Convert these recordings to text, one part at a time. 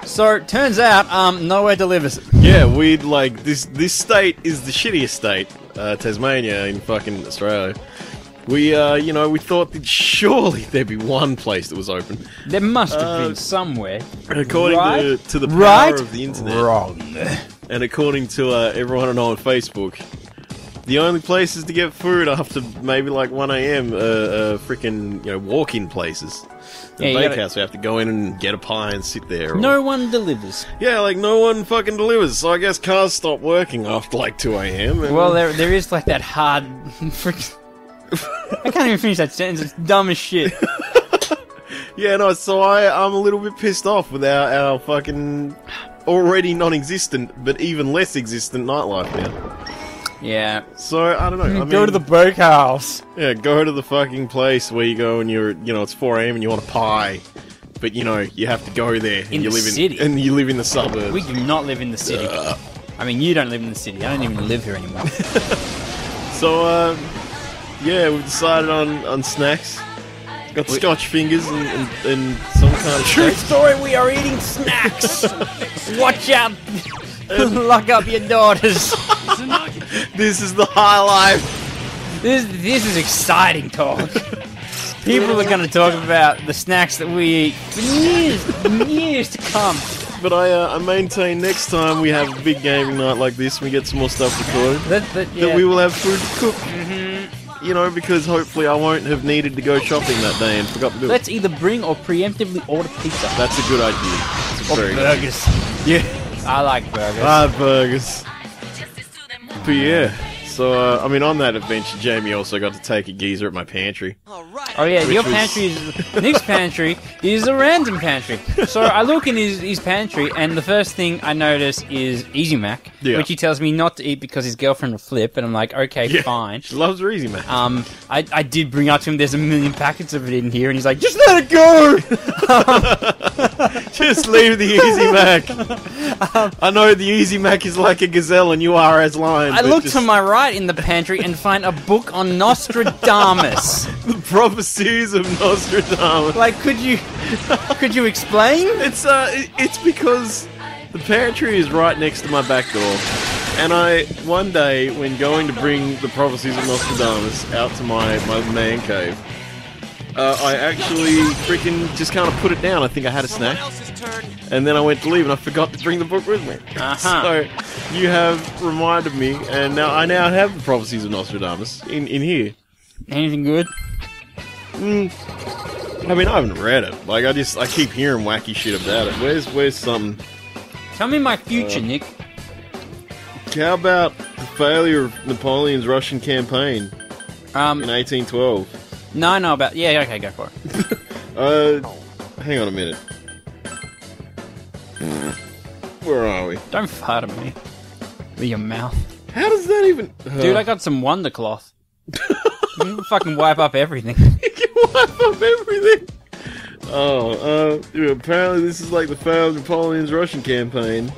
So, turns out, nowhere delivers. Yeah, we'd like this state is the shittiest state, Tasmania in fucking Australia. We we thought that surely there'd be one place that was open. There must have been somewhere. According Right? to the power of the Right? internet. Wrong. And according to everyone I know on Facebook, the only places to get food after maybe like 1 AM freaking walk-in places. The Yeah, you gotta- bakehouse, we have to go in and get a pie and sit there. Or, No one delivers. yeah, like no one fucking delivers. So I guess cars stop working after like 2 AM. and- Well, there is like that hard... I can't even finish that sentence, it's dumb as shit. yeah, no. So I'm a little bit pissed off with our fucking already non-existent, but even less existent nightlife now. Yeah. So I don't know. I mean, Go to the bakehouse. Yeah, go to the fucking place where you go and it's 4 AM and you want a pie, but you have to go there and In you the live city. and you live in the suburbs. We do not live in the city. I mean, you don't live in the city. I don't even live here anymore. So yeah, we've decided on snacks. Got Scotch fingers and some kind of True steak. story, we are eating snacks. Watch out. Lock up your daughters. This is the high life. This is exciting talk. People are going to talk about the snacks that we eat for years to come. But I maintain next time we have a big gaming night like this, we get some more stuff recorded, that we will have food to cook. Because hopefully I won't have needed to go shopping that day and forgot to do it. Let's either bring or preemptively order pizza. That's a good idea. It's a Or very good burgers. idea. Yeah. I like burgers. Burgers. But yeah, so on that adventure, Jamie also got to take a geezer at my pantry. Oh yeah, your was- pantry is... Nick's pantry is a random pantry. So I look in his pantry, and the first thing I notice is Easy Mac, Yeah. which he tells me not to eat because his girlfriend will flip, and I'm like, okay, Yeah. fine. She loves her Easy Mac. I did bring up to him, there's a million packets of it in here, and he's like, just let it go! Just leave the Easy Mac. I know the Easy Mac is like a gazelle and you are as lion. I but look just to my right in the pantry and find a book on Nostradamus. the prophecies of Nostradamus. Like, could you explain? It's because the pantry is right next to my back door, and one day when going to bring the prophecies of Nostradamus out to my man cave, I actually freaking just kind of put it down. I think I had a snack, and then I went to leave and I forgot to bring the book with me. So you have reminded me, and I now have the prophecies of Nostradamus in here. Anything good? I haven't read it. Like I keep hearing wacky shit about it. Where's something? Tell me my future, Nick. How about the failure of Napoleon's Russian campaign in 1812? No, about... Yeah, okay, go for it. Hang on a minute. Where are we? Don't fart at me. With your mouth. How does that even... Dude, I got some Wonder Cloth. You can fucking wipe up everything. You can wipe up everything! Apparently this is like the failure of Napoleon's Russian campaign.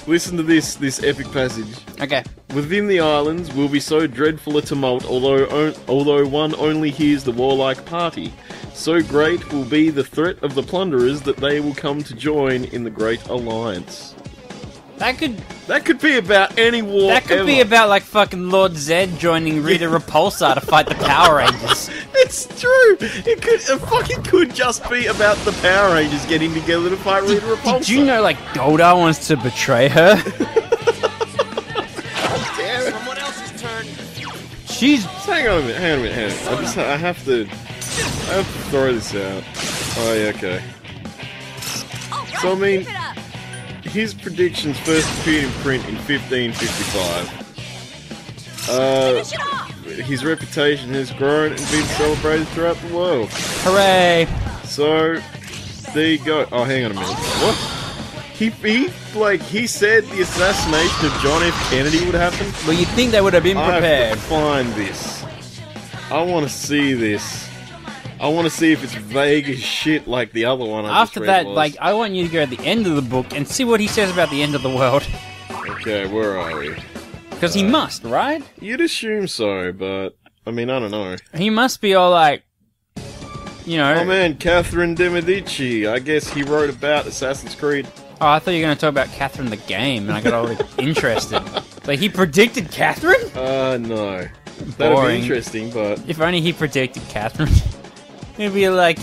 Listen to this epic passage. Okay. Within the islands will be so dreadful a tumult, although one only hears the warlike party. So great will be the threat of the plunderers that they will come to join in the Great Alliance. That could be about any war That could ever. be about, like, fucking Lord Zed joining Rita Repulsa to fight the Power Rangers. It's true! It fucking could just be about the Power Rangers getting together to fight Rita Repulsa. Did you know, like, Goldar wants to betray her? Damn it. Someone else's turn. She's... Hang on a minute. I have to throw this out. Oh, yeah, okay. So, his predictions first appeared in print in 1555. His reputation has grown and been celebrated throughout the world. Hooray! So, there you go. Oh, hang on a minute. What? He said the assassination of John F. Kennedy would happen? Well, you'd think they would have been I have prepared. to find this. I want to see this. I want to see if it's vague as shit like the other one I just After read that, was. like, I want you to go at the end of the book and see what he says about the end of the world. Okay, where are we? Because he must, right? You'd assume so, but I don't know. He must be all like, you know. Oh man, Catherine de Medici. I guess he wrote about Assassin's Creed. Oh, I thought you were going to talk about Catherine the game, and I got all interested. Like, he predicted Catherine? No. That'd Boring. be interesting, but... If only he predicted Catherine. He'd be like,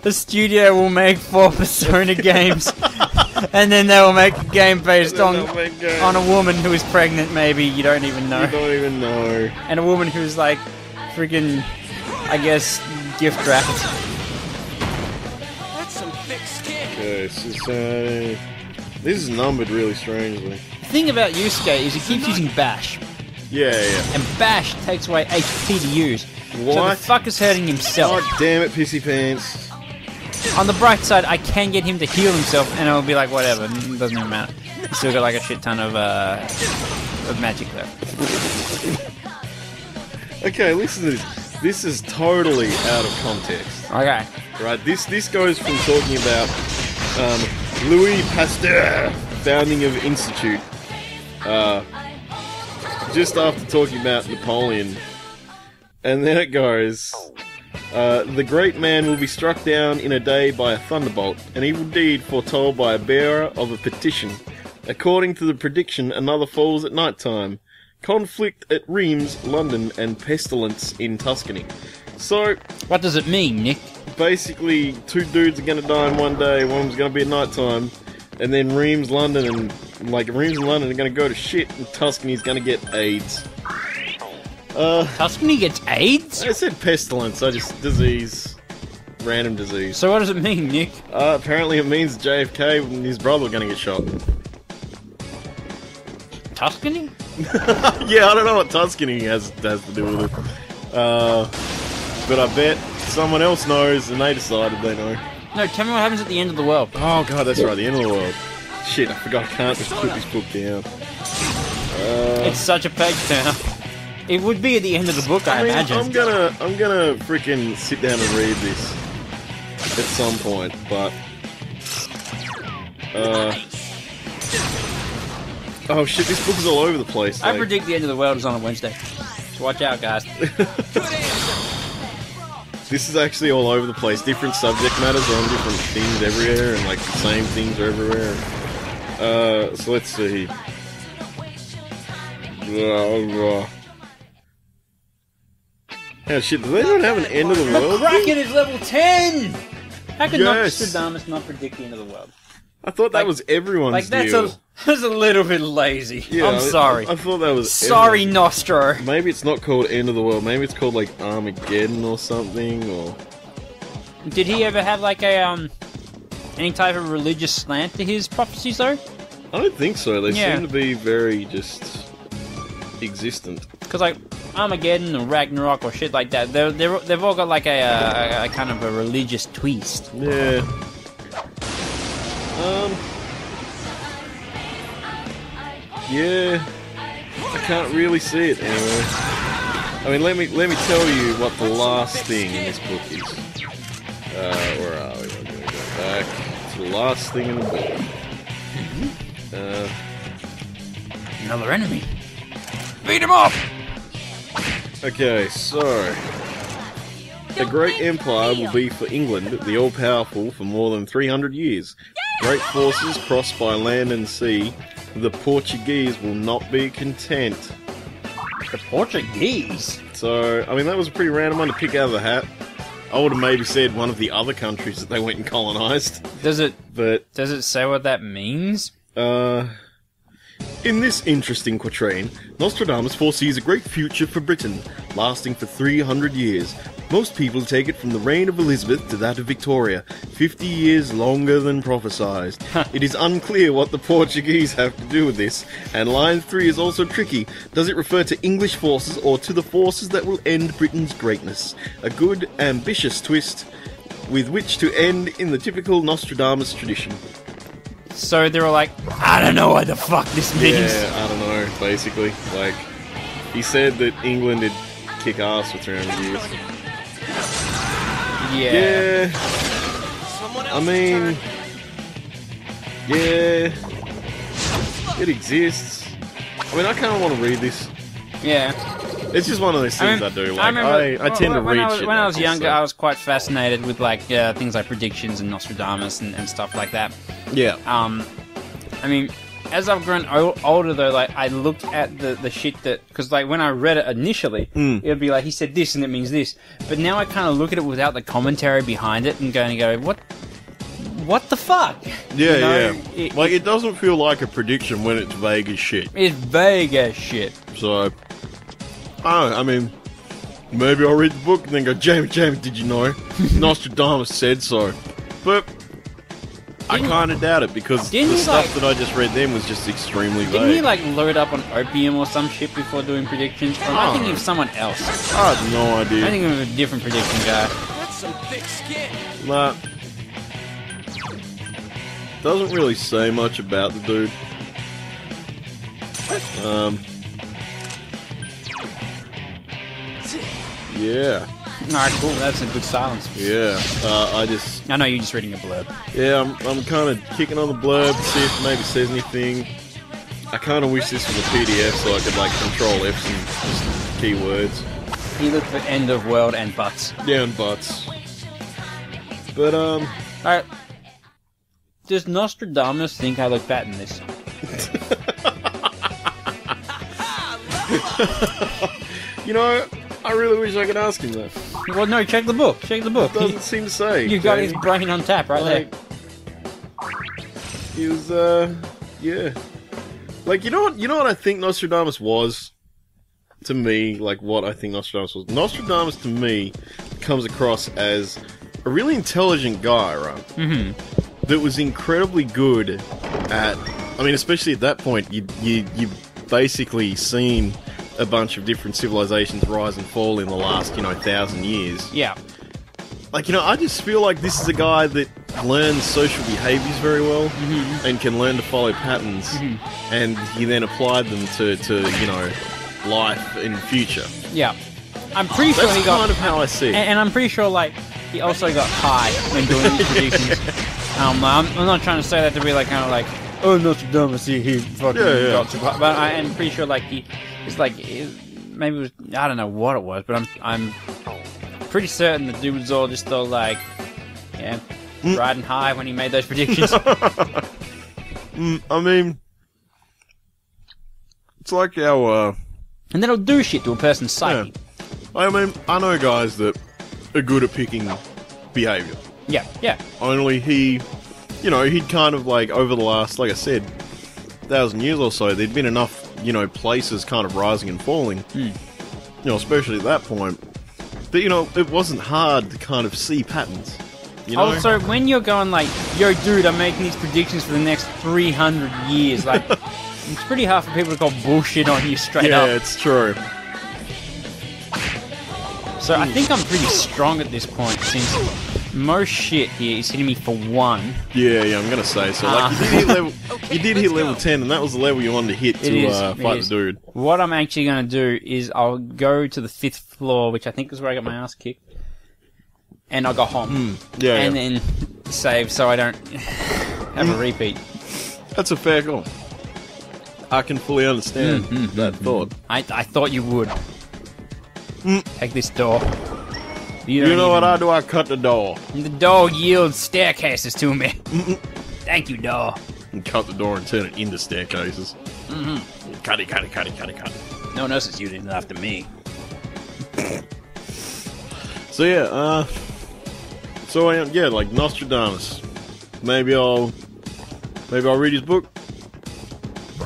the studio will make 4 Persona games, and then they will make a game based on a woman who is pregnant, maybe, you don't even know. You don't even know. And a woman who's like, freaking, I guess, gift wrapped. Okay, so this is numbered really strangely. The thing about Yusuke is he keeps using bash. Yeah. And bash takes away HP to use. What? So the fuck is hurting himself. God damn it, pissy pants. On the bright side, I can get him to heal himself, and it'll be like, whatever, it doesn't even matter. He's still got like a shit ton of magic left. Okay, listen to this. This is totally out of context. Okay. Right, this goes from talking about Louis Pasteur, founding of Institute, just after talking about Napoleon, and then it goes, the great man will be struck down in a day by a thunderbolt, an evil deed foretold by a bearer of a petition. According to the prediction, another falls at night time. Conflict at Reims, London, and pestilence in Tuscany. So, what does it mean, Nick? Basically, 2 dudes are gonna die in one day, one's gonna be at night time, and then Reims, London, and Reims and London are gonna go to shit, and Tuscany's gonna get AIDS. Tuscany gets AIDS? I said pestilence, disease. Random disease. So what does it mean, Nick? Apparently it means JFK and his brother are gonna get shot. Tuscany? Yeah, I don't know what Tuscany has to do with it. But I bet someone else knows and they decided they know. No, tell me what happens at the end of the world. Oh god, that's right, the end of the world. Shit, I forgot I can't just put this book down. It's such a page turner. It would be at the end of the book, I imagine. I'm gonna freaking sit down and read this at some point, but oh shit, this book is all over the place. I predict the end of the world is on a Wednesday. So watch out, guys. This is actually all over the place. Different subject matters on different things everywhere, and like the same things are everywhere. So let's see. Oh shit, do they not have an end of the world? McKrackin is level 10! How can Yes. Nostradamus not predict the end of the world? I thought that was everyone's deal. That's a little bit lazy. Yeah, I'm sorry. I thought that was Sorry, Nostro. Maybe it's not called End of the World. Maybe it's called like Armageddon or something. Or Did he ever have like a any type of religious slant to his prophecies though? I don't think so. They Yeah. seem to be very just existent. Because like Armageddon or Ragnarok or shit like that, they've all got like a kind of a religious twist. Yeah. Yeah. I can't really see it anyway. I mean, let me tell you what the last thing in this book is. Where are we? We're gonna go back to the last thing in the book. Another enemy. Beat him up! Okay, so a great empire will be for England, the all-powerful, for more than 300 years. Great forces crossed by land and sea. The Portuguese will not be content. The Portuguese? So, I mean, that was a pretty random one to pick out of the hat. I would have maybe said one of the other countries that they went and colonised. Does it But, say what that means? in this interesting quatrain, Nostradamus foresees a great future for Britain, lasting for 300 years. Most people take it from the reign of Elizabeth to that of Victoria, 50 years longer than prophesied. It is unclear what the Portuguese have to do with this, and line 3 is also tricky. Does it refer to English forces or to the forces that will end Britain's greatness? A good, ambitious twist with which to end in the typical Nostradamus tradition. So they were like, I don't know what the fuck this means. Yeah, I don't know, basically. Like, he said that England would kick ass for 300 years. Yeah. I mean, yeah, it exists. I mean, I kind of want to read this. Yeah. It's just one of those things I do. Like, I tend to read shit. When I was like younger, this, so. I was quite fascinated with like things like predictions and Nostradamus and stuff like that. Yeah. I mean, as I've grown older though, like I looked at the shit that, because like when I read it initially, it would be like he said this and it means this, but now I kind of look at it without the commentary behind it and go, what the fuck? Yeah, you know, yeah. Like it doesn't feel like a prediction when it's vague as shit. It's vague as shit. So, I mean, maybe I'll read the book and then go, Jamie, did you know? Nostradamus said so. But I kind of doubt it because the stuff that I just read then was just extremely vague. Didn't he like load up on opium or some shit before doing predictions? Or am I thinking of someone else? I have no idea. I think of a different prediction guy. That's some thick skin. Nah. Doesn't really say much about the dude. Yeah. Alright, cool. That's a good silence. Yeah. I know you're just reading a blurb. Yeah, I'm kind of kicking on the blurb to see if it maybe says anything. I kind of wish this was a PDF so I could like control F some just keywords. You look for end of world and butts. Yeah, and butts. But Alright. Does Nostradamus think I look fat in this? You know, I really wish I could ask him that. Well, no, check the book. Check the book. It doesn't seem to say. You've got his brain on tap right there. He was, yeah. Like, you know what I think Nostradamus was? To me, like, what I think Nostradamus was. Nostradamus, to me, comes across as a really intelligent guy, right? Mm-hmm. That was incredibly good at... I mean, especially at that point, you've basically seen a bunch of different civilizations rise and fall in the last, 1,000 years. Yeah. Like, I just feel like this is a guy that learns social behaviors very well and can learn to follow patterns, and he then applied them to life in the future. Yeah. I'm pretty sure he got... That's kind of how I see it. And I'm pretty sure, like, he also got high when doing these predictions. I'm not trying to say that to be like, kind of like, oh, Nostradamus, he fucking got too high. But I am pretty sure, like, maybe it was, I don't know what it was, but I'm pretty certain the dude was all just all like, riding high when he made those predictions. I mean, it's like our... And that'll do shit to a person's psyche. Yeah. I mean, I know guys that are good at picking behaviour. Yeah, yeah. Only he'd kind of like, over the last, like I said, 1,000 years or so, there'd been enough, places kind of rising and falling, especially at that point, that, it wasn't hard to kind of see patterns, Also, when you're going like, yo dude, I'm making these predictions for the next 300 years, like, it's pretty hard for people to call bullshit on you straight up. Yeah, it's true. So I think I'm pretty strong at this point, since most shit here is hitting me for 1. Yeah, I'm gonna say so. Like, you did hit level 10, and that was the level you wanted to hit to fight the dude. What I'm actually gonna do is I'll go to the 5th floor, which I think is where I got my ass kicked, and I'll go home. And then save so I don't have a repeat. That's a fair call. I can fully understand that thought. I thought you would. Take this door. You know what I do? I cut the door. The door yields staircases to me. Thank you, door. And cut the door and turn it into staircases. Cut it. No one else is using it after me. So yeah, like Nostradamus. Maybe I'll read his book.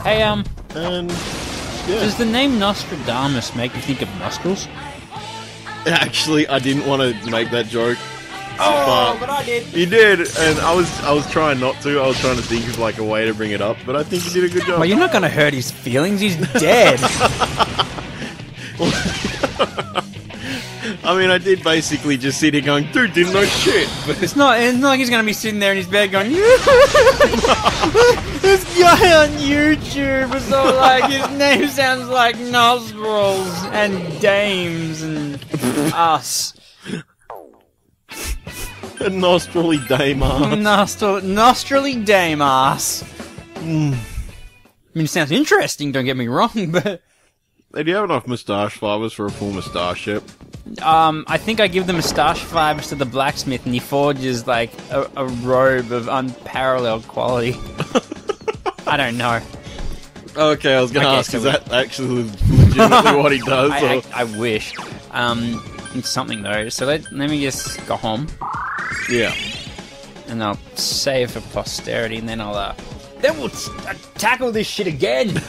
Hey, and does the name Nostradamus make you think of nostrils? Actually, I didn't want to make that joke. But I did. You did, and I was trying not to. I was trying to think of like a way to bring it up, but I think you did a good job. Well, you're not going to hurt his feelings. He's dead. I mean, I did basically just sit here going, dude, didn't know shit. But it's not like he's going to be sitting there in his bed going, this guy on YouTube is all like, his name sounds like nostrils and dames and us. A nostrily dame ass. Nostrily dame ass. I mean, it sounds interesting, don't get me wrong, but... Hey, do you have enough moustache fibers for a full moustache yet? I think I give the moustache fibers to the blacksmith, and he forges like a robe of unparalleled quality. I don't know. Okay, I was going to ask, is that actually legitimately what he does? I wish. It's something though. So let me just go home. Yeah. And I'll save for posterity, and then then we'll tackle this shit again.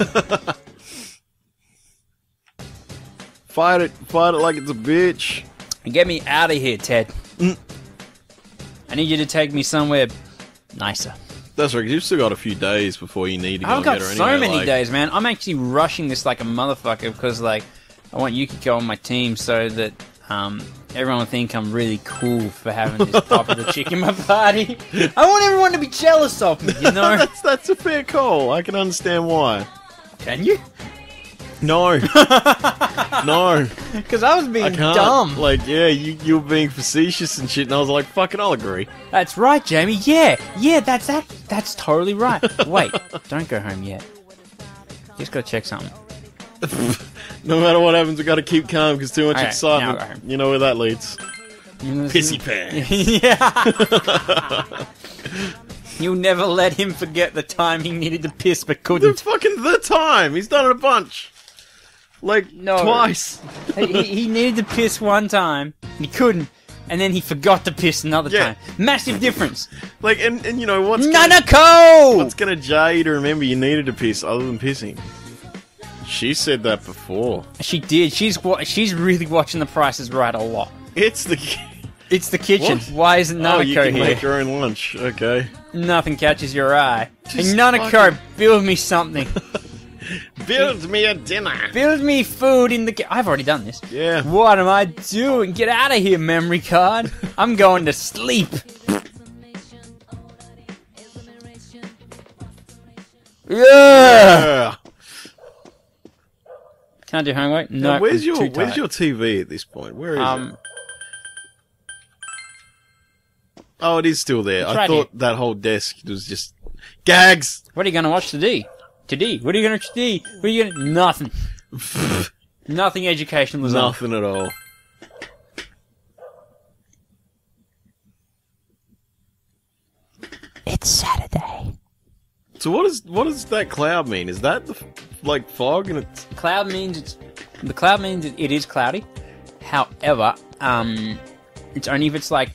Fight it like it's a bitch. And get me out of here, Ted. I need you to take me somewhere nicer. That's right, 'cause you've still got a few days before you need to go I've and got get her so anyway, many like... days, man. I'm actually rushing this like a motherfucker because, like, I want Yukiko on my team so that everyone will think I'm really cool for having this popular chick in my party. I want everyone to be jealous of me, you know? That's a fair call. I can understand why. Can you? No. No. Because I was being I can't. dumb. Like, yeah, you were being facetious and shit, and I was like, fucking, I'll agree. That's right, Jamie. Yeah, that's totally right. Wait, don't go home yet. Just gotta check something. No matter what happens, we gotta keep calm, because too much Okay, excitement. now go home. You know where that leads. Pissy pants. Yeah. You'll never let him forget the time he needed to piss but couldn't. The time! He's done it a bunch! Like, No. twice. he needed to piss one time, and he couldn't, and then he forgot to piss another time. Massive difference. Like, and you know, what's Nanako! gonna jar you to remember you needed to piss other than pissing? She said that before. She did. She's really watching The Price is Right a lot. It's the kitchen. What? Why isn't Nanako Oh, you can here? make your own lunch. Okay. Nothing catches your eye. Just And Nanako, build me something. Build me a dinner. Build me food in the... I've already done this. Yeah. What am I doing? Get out of here, memory card. I'm going to sleep. Yeah! Can I do homework? No. Now, where's your I'm too tired. TV at this point? Where is it? Oh, it is still there. I right thought here. that whole desk was just gags. What are you going to watch today? Today? What are you going to watch today? What are you going to... Nothing. Nothing educational is on. Nothing at all. It's Saturday. So what does that cloud mean? Is that like fog and it's... Cloud means the cloud means it is cloudy. However, it's only if it's like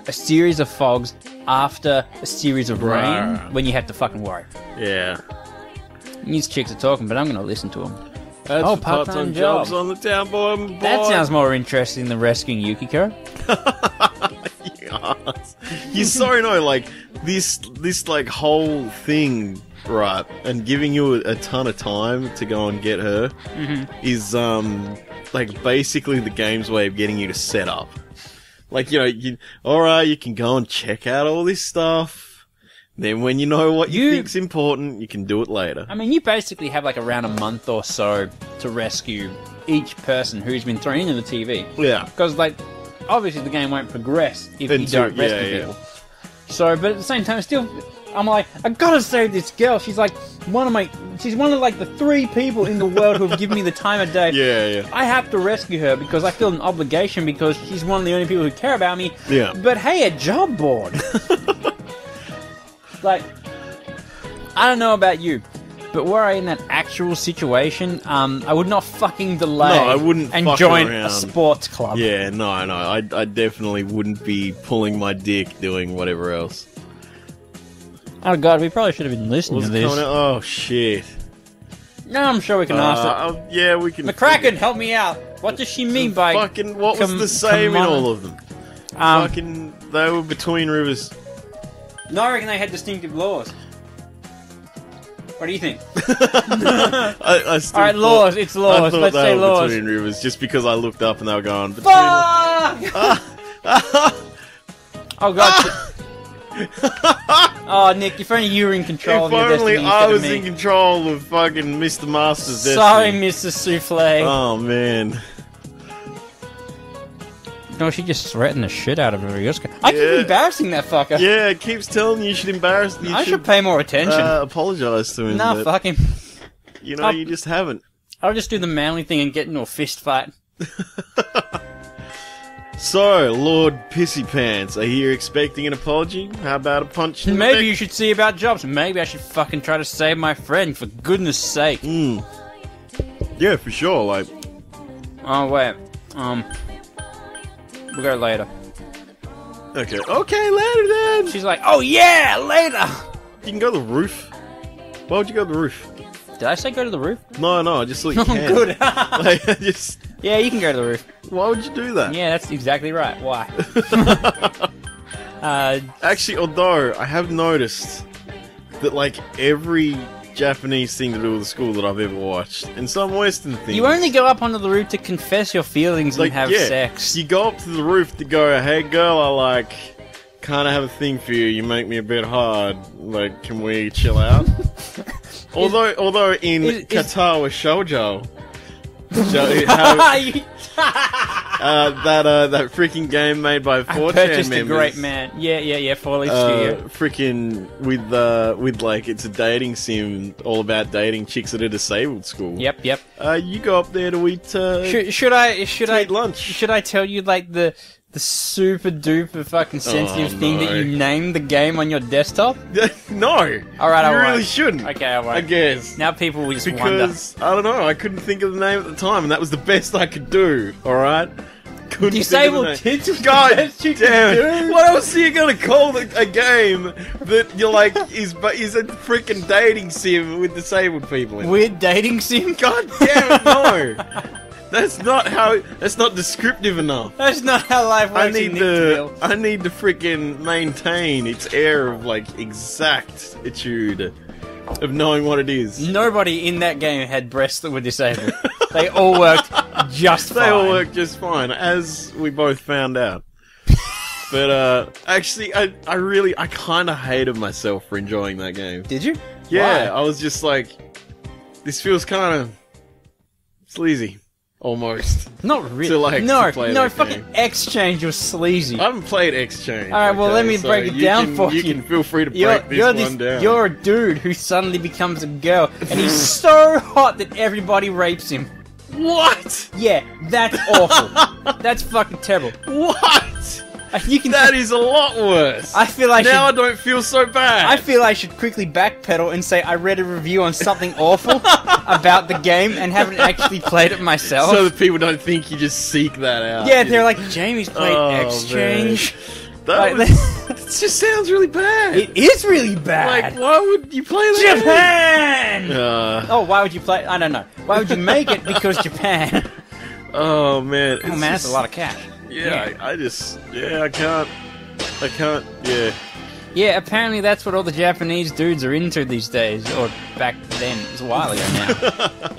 a series of fogs after a series of rain Right. when you have to fucking worry. Yeah. These chicks are talking, but I'm going to listen to them. That's Oh, for part-time jobs job. on the town boy. That sounds more interesting than rescuing Yukiko. Yes. You sorry no, like this like whole thing, right? And giving you a ton of time to go and get her is like basically the game's way of getting you to set up. Like, you know, alright, you can go and check out all this stuff. Then when you know what you think's important, you can do it later. I mean, you basically have like around a month or so to rescue each person who's been thrown into the TV. Yeah. Because, like, obviously the game won't progress if you don't rescue people. So, but at the same time, still, I'm like, I gotta save this girl. She's like she's one of like the 3 people in the world who have given me the time of day. Yeah. I have to rescue her because I feel an obligation because she's one of the only people who care about me. Yeah. But hey, a job board. Like, I don't know about you, but were I in that actual situation, I would not fucking delay. No, I wouldn't and fuck join around. a sports club. Yeah, no, I definitely wouldn't be pulling my dick doing whatever else. Oh god, we probably should have been listening What's to this. coming out? Oh shit. No, I'm sure we can ask it. Yeah, we can. McKrackin, help me out. What does she mean by fucking? What was the same in all of them? Fucking, they were between rivers. No, I reckon they had distinctive laws. What do you think? I still Alright, laws. It's laws. I thought Let's they say were laws. between rivers just because I looked up and they were going. Between Fuck! Oh god. Oh, Nick, if only you were in control If of your only destiny I instead of was me. in control of fucking Mr. Master's destiny. Sorry, Mr. Souffle. Oh man. No, she just threatened the shit out of her. I keep embarrassing that fucker. Yeah, it keeps telling you should embarrass. I should pay more attention. Apologize to him. Nah, but, fuck him. You know, you just haven't. I'll just do the manly thing and get into a fist fight. So, Lord Pissy Pants, are you expecting an apology? How about a punch in the Maybe neck? you should see about jobs. Maybe I should fucking try to save my friend, for goodness sake. Yeah, for sure, like... Oh, wait. We'll go later. Okay, later then! She's like, oh yeah, later! You can go to the roof. Why would you go to the roof? Did I say go to the roof? No, I just thought you Oh, can. good. Like, just... Yeah, you can go to the roof. Why would you do that? Yeah, that's exactly right. Why? Actually, although, I have noticed that, like, every Japanese thing to do with the school that I've ever watched, and some Western things... You only go up onto the roof to confess your feelings like, and have yeah, sex. You go up to the roof to go, hey girl, I, like, kind of have a thing for you, you make me a bit hard, like, can we chill out? although in Qatar with Shoujo... that freaking game made by 4chan purchased members. a great man. Yeah, 4 Studio. Freaking with like it's a dating sim all about dating chicks at a disabled school. Yep. You go up there to eat. Should I eat lunch? Should I tell you like the super duper fucking sensitive thing that you named the game on your desktop? No. Alright, I You won't. really shouldn't. Okay, I won't. I guess. Now people will just wonder. Because, I don't know, I couldn't think of the name at the time, and that was the best I could do, alright? Couldn't Disabled think of the name. tits was the God best you could damn it. do? What else are you gonna call a game that you're like, is a freaking dating sim with disabled people in it? Weird dating sim? God damn it, no! That's not descriptive enough. That's not how life works in Nickville. I need to freaking maintain its air of, like, exactitude of knowing what it is. Nobody in that game had breasts that were disabled. They all worked just fine. They all work just fine, as we both found out. But, actually, I kind of hated myself for enjoying that game. Did you? Yeah, Why? I was just like, this feels kind of sleazy. Almost. Not really. To, like, to play that fucking game. Exchange was sleazy. I haven't played Exchange. Alright, well, let me break it down for you. You can feel free to break this one down. You're a dude who suddenly becomes a girl, and he's so hot that everybody rapes him. What? Yeah, that's awful. That's fucking terrible. What? That is a lot worse. I feel I I don't feel so bad. I feel I should quickly backpedal and say I read a review on something awful about the game and haven't actually played it myself. So that people don't think you just seek that out. Yeah, they're like, Jamie's played Exchange. That just sounds really bad. It is really bad. Like, why would you play that? Japan! Oh, why would you play? I don't know. Why would you make it? Because Japan. Oh man. Oh man, that's a lot of cash. Yeah, I can't, yeah. Yeah, apparently that's what all the Japanese dudes are into these days, or back then, it was a while ago now.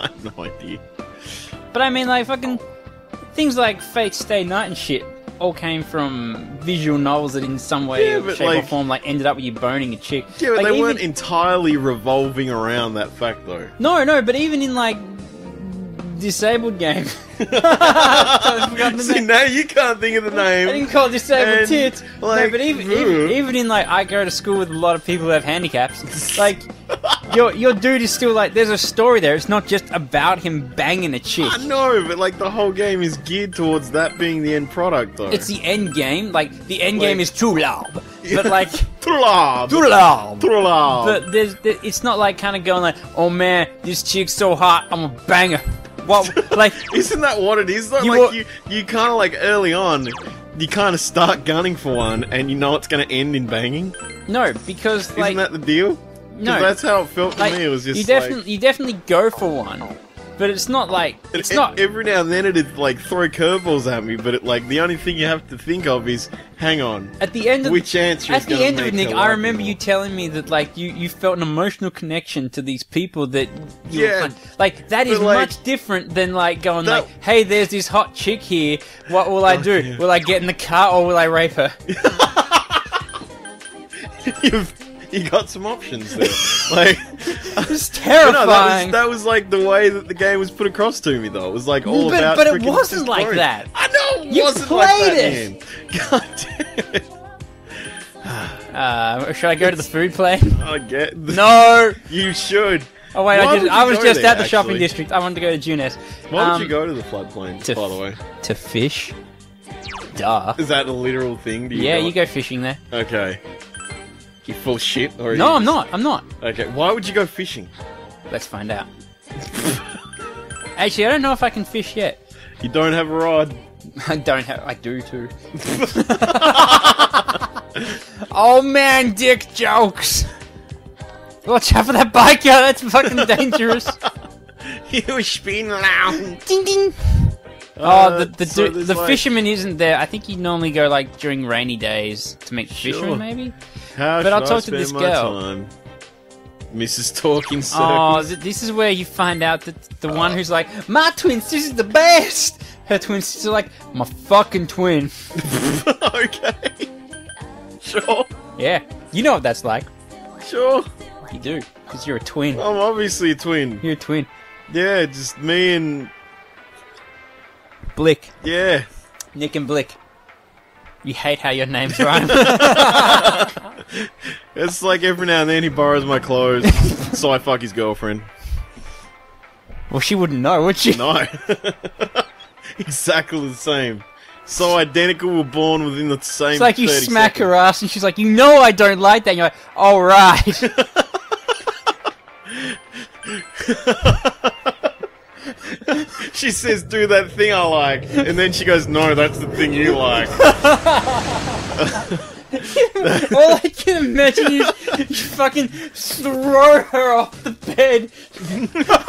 I have no idea. But I mean, like, fucking, things like Fate Stay Night and shit all came from visual novels that in some way, shape or form, like, ended up with you boning a chick. Yeah, but like, they weren't entirely revolving around that fact, though. No, but even in, like, disabled games. See, now you can't think of the name. I didn't call it disabled tits. Like, no, but even in, like, I go to school with a lot of people who have handicaps. Like, your dude is still like, there's a story there. It's not just about him banging a chick. I know, but like the whole game is geared towards that being the end product, though. It's the end game. Like, the end game is true love. But like, true love. But it's not like kind of going like, oh man, this chick's so hot, I'm a banger. What, like, isn't that what it is though? You kind of like early on, you kind of start gunning for one, and you know it's going to end in banging. No, because like, isn't that the deal? No, that's how it felt to me. It was just you definitely go for one, but it's not like not every now and then it'd like throw curveballs at me, but the only thing you have to think of is, hang on, at the end of which answer. At the end of it, Nick, I remember you telling me that like you felt an emotional connection to these people that like that is much different than like going like, hey, there's this hot chick here. What will I do? Yeah. Will I get in the car or will I rape her? You got some options there. Like, it's terrifying. That was like the way that the game was put across to me, though. It was like all about. But it wasn't like that. I know it wasn't played like that, it. Man. God damn it. Should I go to the food plane? I get. No. You should. Oh wait, Why would you I was go just there, at the shopping actually? district. I wanted to go to Junes. Why would you go to the floodplain, to by the way? To fish. Duh. Is that a literal thing? Do Yeah, you go fishing there. Okay. You full shit? Or are No, you I'm not. I'm not. Okay, why would you go fishing? Let's find out. Actually, I don't know if I can fish yet. You don't have a rod. I don't have. I do too. Oh man, dick jokes. Watch out for that biker. That's fucking dangerous. You spin around. Ding ding. Oh, so the there's, like- fisherman isn't there. I think you normally go like during rainy days to meet the Sure. fisherman, maybe. How But I'll should talk I to this spend my girl. time? Mrs. Talking Oh, Circles. this is where you find out that the one who's like, my twin sister's the best. Her twin sister's like, my fucking twin. Okay. Sure. Yeah, you know what that's like. Sure. You do, because you're a twin. I'm obviously a twin. You're a twin. Yeah, just me and... Blick. Yeah. Nick and Blick. You hate how your names rhyme. It's like every now and then he borrows my clothes, so I fuck his girlfriend. Well, she wouldn't know, would she? No. Exactly the same. So identical, we're born within the same It's like you 30 smack seconds. her ass and she's like, you know I don't like that. And you're like, oh, right. She says, do that thing I like. And then she goes, no, that's the thing you like. All I can imagine is you fucking throw her off the bed.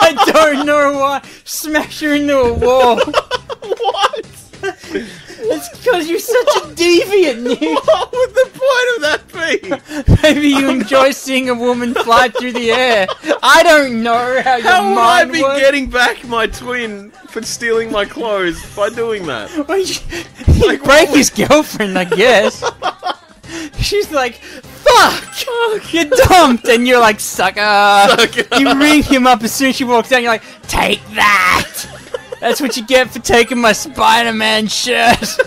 I don't know why. Smash her into a wall. What? It's because you're such a deviant, Nick. What would the point of that be? Maybe you enjoy seeing a woman fly through the air. I don't know how your How would I mind be works. getting back my twin for stealing my clothes by doing that? Well, you Like, break what his girlfriend, I guess. She's like, fuck! You're dumped! And you're like, sucker! You ring him up as soon as she walks out, and you're like, take that! That's what you get for taking my Spider-Man shirt!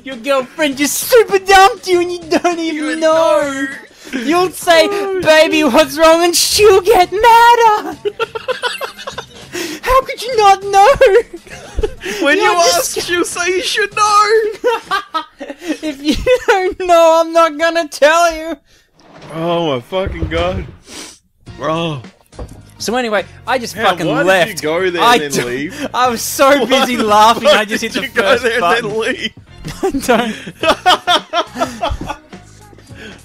Your girlfriend just super dumped you and you don't even know! You'll say, baby, what's wrong? And she'll get madder! How could you not know? When you You're ask, she'll say you should know. If you don't know, I'm not gonna tell you. Oh my fucking god. Oh. So anyway, I just How, fucking why left. did you go there I and then don't- leave? I was so busy laughing, I just hit the Why did you go first there button. and then leave?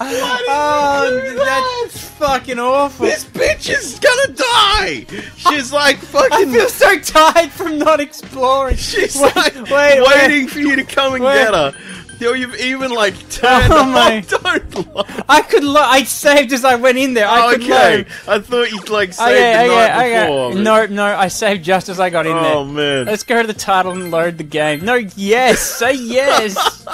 Oh, that's fucking awful. This bitch is gonna die! She's like I fucking... feel so tired from not exploring. She's Wait, like wait, waiting for you to come and wait. get her. Yo, you've even like turned Oh, my- Don't lie. I could I saved as I went in there. I could Okay, load. I thought you'd like saved the night before. but- No, I saved just as I got in there. Oh man. Let's go to the title and load the game. No, yes, say yes.